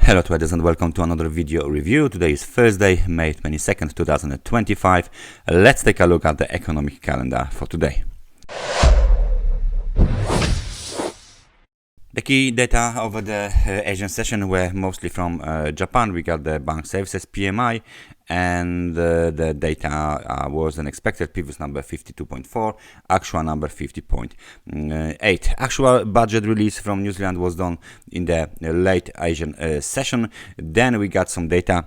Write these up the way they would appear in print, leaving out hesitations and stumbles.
Hello traders and welcome to another video review. Today is Thursday, May 22nd, 2025. Let's take a look at the economic calendar for today. The key data over the Asian session were mostly from Japan. We got the bank services PMI and the data was an expected previous number 52.4, actual number 50.8. Actual budget release from New Zealand was done in the late Asian session. Then we got some data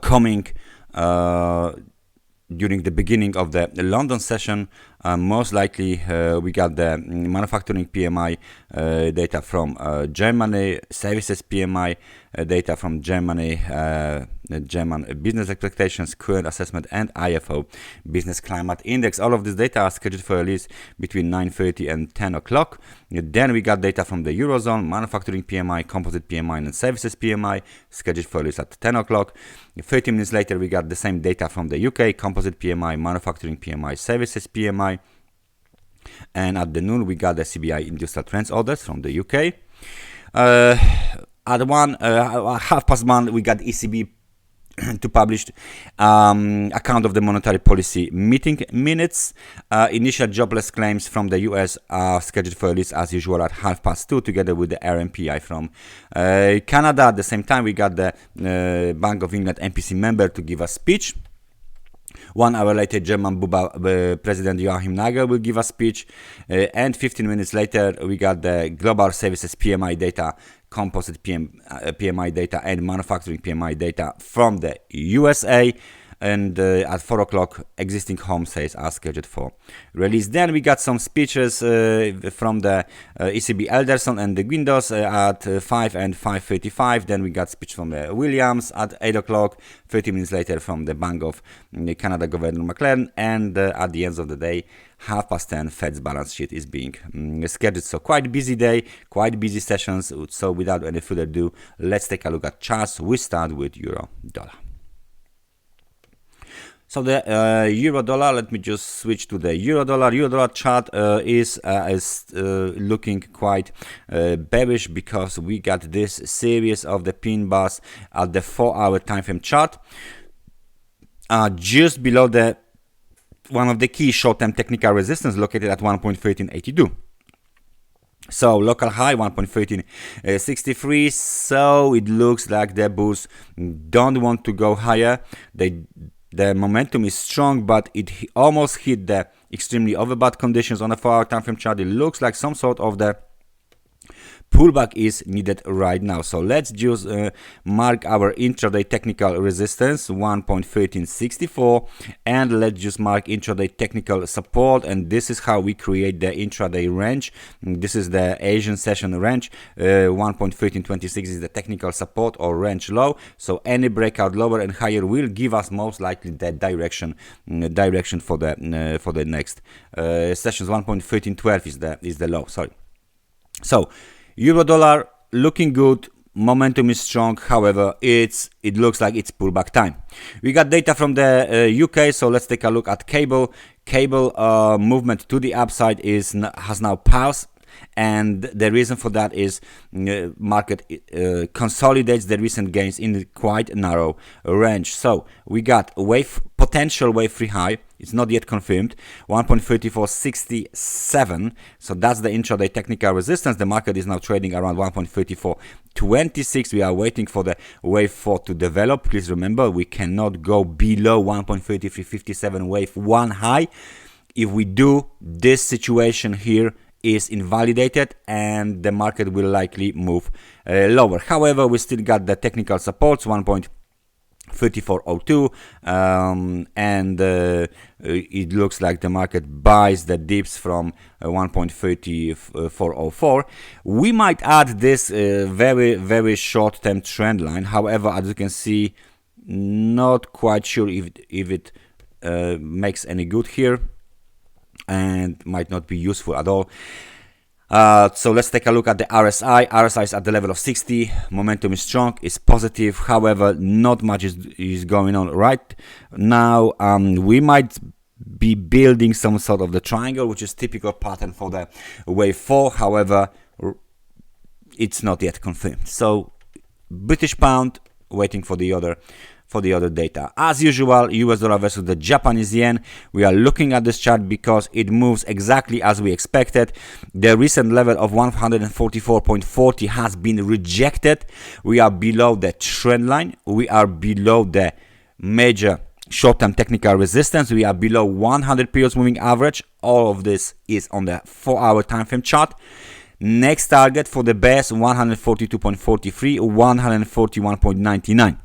coming during the beginning of the London session. Most likely we got the manufacturing PMI data from Germany, services PMI data from Germany, German business expectations, current assessment, and IFO business climate index. All of this data are scheduled for release between 9:30 and 10 o'clock. Then we got data from the Eurozone, manufacturing PMI, composite PMI, and services PMI scheduled for release at 10 o'clock. 30 minutes later we got the same data from the UK, composite PMI, manufacturing PMI, services PMI. And at the noon we got the CBI industrial trends orders from the UK. At 1:30 we got ECB to publish account of the monetary policy meeting minutes. Initial jobless claims from the US are scheduled for release as usual at 2:30 together with the RMPI from Canada. At the same time we got the Bank of England MPC member to give a speech. 1 hour later, German President Joachim Nagel will give a speech, and 15 minutes later, we got the global services PMI data, composite PMI data, and manufacturing PMI data from the USA. And at 4 o'clock, existing home sales are scheduled for release. Then we got some speeches from the ECB Elderson and the Guindos at 5 and 5:35. Then we got speech from the Williams at 8 o'clock. 30 minutes later from the Bank of Canada Governor McLaren. And at the end of the day, 10:30, Fed's balance sheet is being scheduled. So quite busy day, quite busy sessions. So without any further ado, let's take a look at charts. We start with euro dollar. So the euro dollar, let me just switch to the euro dollar. Euro dollar chart is looking quite bearish because we got this series of the pin bars at the 4-hour time frame chart, just below the one of the key short-term technical resistance located at 1.1382. So local high 1.1363. So it looks like the bulls don't want to go higher. The momentum is strong, but it almost hit the extremely overbought conditions on the 4-hour time frame chart. It looks like some sort of the pullback is needed right now. So let's just mark our intraday technical resistance 1.1364, and let's just mark intraday technical support. And this is how we create the intraday range. This is the Asian session range. 1.1326 is the technical support or range low. So any breakout lower and higher will give us most likely the direction for the next sessions. 1.1312 is the low. Sorry. So euro dollar looking good, momentum is strong. However, it looks like it's pullback time. We got data from the UK, so let's take a look at cable. Cable movement to the upside has now paused, and the reason for that is market consolidates the recent gains in quite narrow range. So we got potential wave 3 high. It's not yet confirmed, 1.3467. So that's the intraday technical resistance. The market is now trading around 1.3426. We are waiting for the wave 4 to develop. Please remember, we cannot go below 1.3357 wave 1 high. If we do, this situation here is invalidated and the market will likely move lower. However, we still got the technical supports, 1.3402, and it looks like the market buys the dips from 1.3404. We might add this very, very short-term trend line. However, as you can see, not quite sure if it makes any good here, and might not be useful at all. So let's take a look at the RSI. RSI is at the level of 60. Momentum is strong, it's positive. However, not much is going on right now. We might be building some sort of the triangle, which is typical pattern for the wave 4. However, it's not yet confirmed. So British pound, waiting for the other data. As usual, US dollar versus the Japanese yen. We are looking at this chart because it moves exactly as we expected. The recent level of 144.40 has been rejected. We are below the trend line. We are below the major short-term technical resistance. We are below 100 periods moving average. All of this is on the 4-hour time frame chart. Next target for the bears, 142.43, 141.99.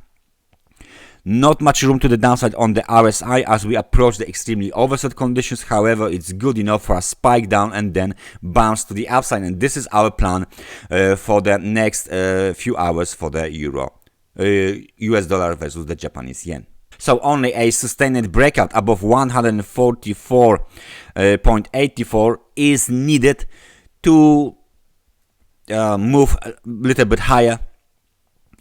Not much room to the downside on the RSI as we approach the extremely oversold conditions. However, it's good enough for a spike down and then bounce to the upside. And this is our plan for the next few hours for the US dollar versus the Japanese yen. So only a sustained breakout above 144.84 is needed to move a little bit higher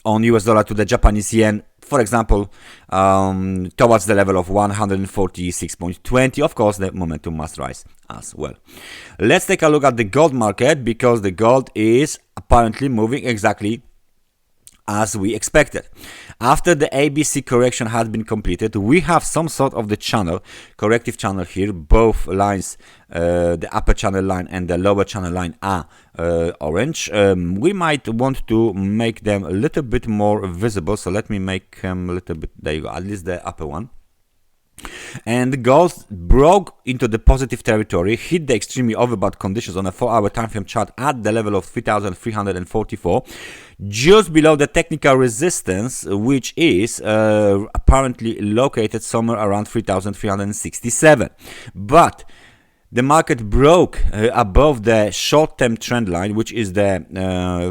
on US dollar to the Japanese yen, for example, towards the level of 146.20. Of course, the momentum must rise as well. Let's take a look at the gold market, because the gold is apparently moving exactly as we expected. After the ABC correction has been completed, we have some sort of the channel, corrective channel here. Both lines, the upper channel line and the lower channel line, are orange. We might want to make them a little bit more visible, so let me make them a little bit, there you go, at least the upper one. And gold broke into the positive territory, hit the extremely overbought conditions on a 4-hour time frame chart at the level of 3,344, just below the technical resistance, which is apparently located somewhere around 3,367. But the market broke above the short-term trend line, which is the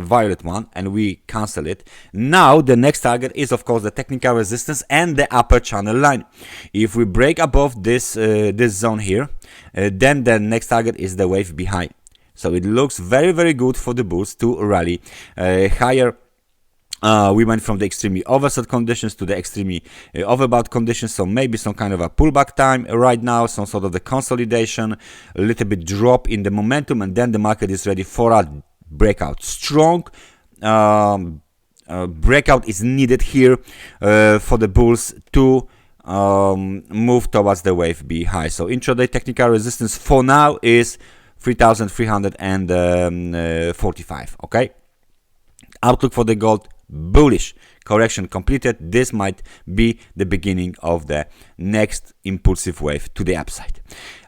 violet one, and we cancel it. Now the next target is, of course, the technical resistance and the upper channel line. If we break above this this zone here, then the next target is the wave behind. So it looks very, very good for the bulls to rally higher. We went from the extremely oversold conditions to the extremely overbought conditions, so maybe some kind of a pullback time right now, some sort of the consolidation, a little bit drop in the momentum, and then the market is ready for a breakout. Strong breakout is needed here for the bulls to move towards the wave B high. So intraday technical resistance for now is 3,345. Okay, outlook for the gold, bullish. Correction completed. This might be the beginning of the next impulsive wave to the upside.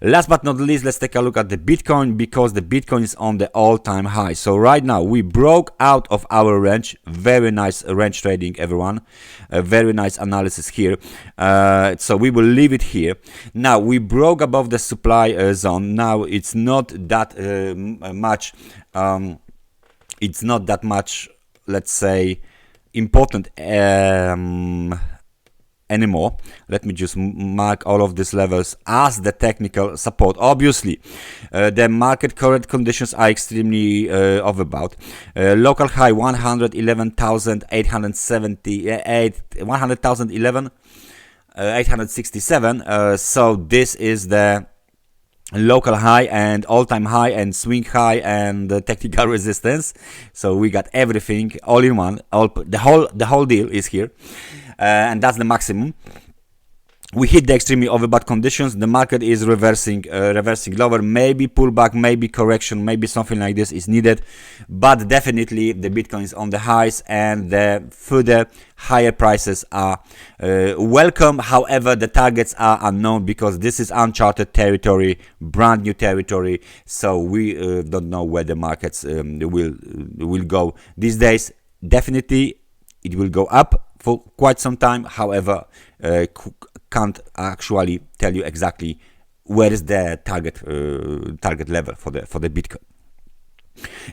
Last but not least, let's take a look at the Bitcoin, because the Bitcoin is on the all-time high. So right now we broke out of our range. Very nice range trading, everyone. A very nice analysis here. So we will leave it here. Now we broke above the supply zone. Now it's not that much. It's not that much, let's say, important anymore. Let me just mark all of these levels as the technical support. Obviously, the market current conditions are extremely overbought. Local high 111,878, 100,011, 867. So this is the local high and all-time high and swing high and technical resistance. So we got everything all in one. The whole deal is here, and that's the maximum. We hit the extremely overbought conditions. The market is reversing lower. Maybe pullback, maybe correction, maybe something like this is needed. But definitely the Bitcoin is on the highs, and the further higher prices are welcome. However, the targets are unknown, because this is uncharted territory, brand new territory. So we don't know where the markets will go these days. Definitely it will go up for quite some time. However, can't actually tell you exactly where is the target level for the Bitcoin.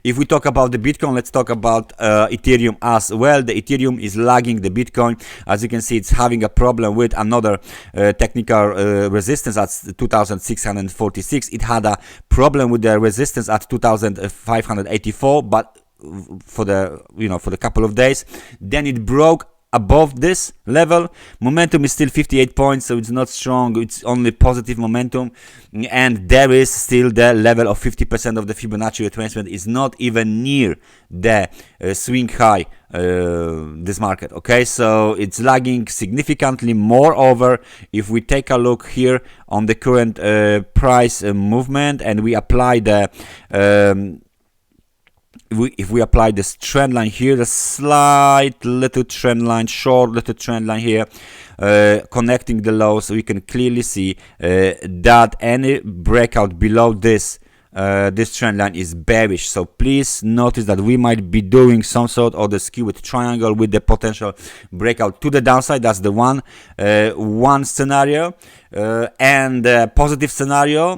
If we talk about the Bitcoin, let's talk about Ethereum as well. The Ethereum is lagging the Bitcoin. As you can see, it's having a problem with another technical resistance at 2,646. It had a problem with the resistance at 2,584, but for the couple of days, then it broke above this level. Momentum is still 58 points, so it's not strong, it's only positive momentum, and there is still the level of 50% of the Fibonacci retracement is not even near the swing high, this market. Okay, so it's lagging significantly. Moreover, if we take a look here on the current price movement, and we apply the if we apply this trend line here, the slight little trend line, short little trend line here, connecting the lows, we can clearly see that any breakout below this this trend line is bearish. So please notice that we might be doing some sort of the skewed triangle with the potential breakout to the downside. That's the one scenario, and the positive scenario,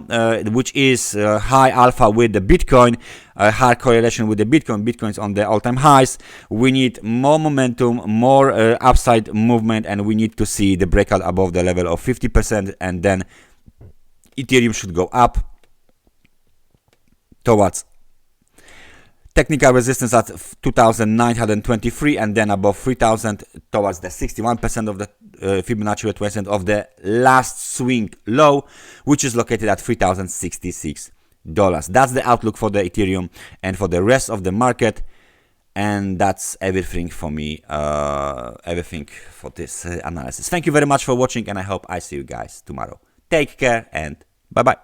which is high alpha with the Bitcoin, high correlation with the Bitcoin. Bitcoin's on the all-time highs. We need more momentum, more upside movement, and we need to see the breakout above the level of 50%, and then Ethereum should go up towards technical resistance at 2,923, and then above 3,000 towards the 61% of the Fibonacci retracement of the last swing low, which is located at $3,066. That's the outlook for the Ethereum and for the rest of the market, and that's everything for me, everything for this analysis. Thank you very much for watching, and I hope I see you guys tomorrow. Take care and bye bye.